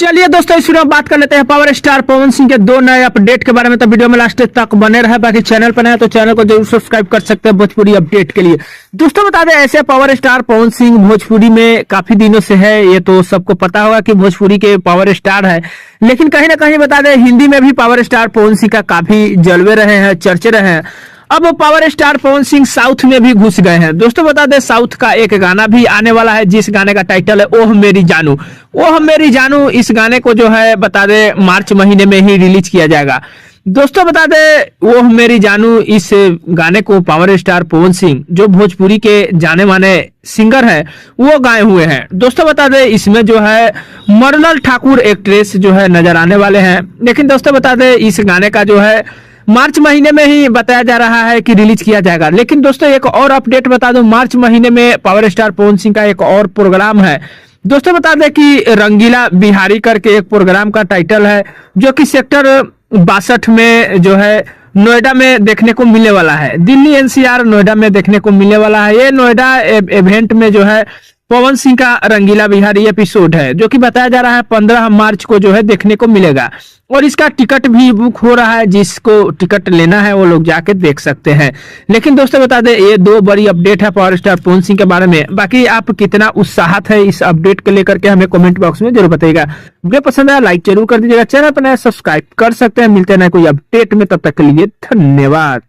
चलिए दोस्तों, इस वीडियो में बात कर लेते हैं पावर स्टार पवन सिंह के दो नए अपडेट के बारे में। तो वीडियो में लास्ट तक बने रहे। बाकी चैनल पर नए तो चैनल को जरूर सब्सक्राइब कर सकते हैं भोजपुरी अपडेट के लिए। दोस्तों बता दें, ऐसे पावर स्टार पवन सिंह भोजपुरी में काफी दिनों से है, ये तो सबको पता होगा कि भोजपुरी के पावर स्टार है। लेकिन कहीं ना कहीं बता दें, हिंदी में भी पावर स्टार पवन सिंह का काफी जलवे रहे हैं, चर्चे रहे हैं। अब power star Pawan Singh south में भी घुस गए हैं। दोस्तों बता दें, साउथ का एक गाना भी आने वाला है, जिस गाने का टाइटल है ओह मेरी जानू। ओह मेरी जानू, इस गाने को जो है बता दें मार्च महीने में ही रिलीज किया जाएगा। दोस्तों बता दें, ओह मेरी जानू, इस गाने को पावर स्टार पवन सिंह जो भोजपुरी के जाने माने सिंगर है वो गाए हुए हैं। दोस्तों बता दें, इसमें जो है मरनल ठाकुर एक्ट्रेस जो है नजर आने वाले हैं। लेकिन दोस्तों बता दें, इस गाने का जो है मार्च महीने में ही बताया जा रहा है कि रिलीज किया जाएगा। लेकिन दोस्तों एक और अपडेट बता दूं, मार्च महीने में पावर स्टार पवन सिंह का एक और प्रोग्राम है। दोस्तों बता दें कि रंगीला बिहारी करके एक प्रोग्राम का टाइटल है, जो कि सेक्टर 62 में जो है नोएडा में देखने को मिलने वाला है। दिल्ली एनसीआर नोएडा में देखने को मिलने वाला है। ये नोएडा इवेंट में जो है पवन सिंह का रंगीला बिहारी एपिसोड है, जो कि बताया जा रहा है 15 मार्च को जो है देखने को मिलेगा। और इसका टिकट भी बुक हो रहा है, जिसको टिकट लेना है वो लोग जाके देख सकते हैं। लेकिन दोस्तों बता दें, ये दो बड़ी अपडेट है पावर स्टार पवन सिंह के बारे में। बाकी आप कितना उत्साहित है इस अपडेट को लेकर के हमें कमेंट बॉक्स में जरूर बताइएगा। वीडियो पसंद आया लाइक जरूर कर दीजिएगा, चैनल पर नया सब्सक्राइब कर सकते हैं। मिलते हैं कोई अपडेट में, तब तक के लिए धन्यवाद।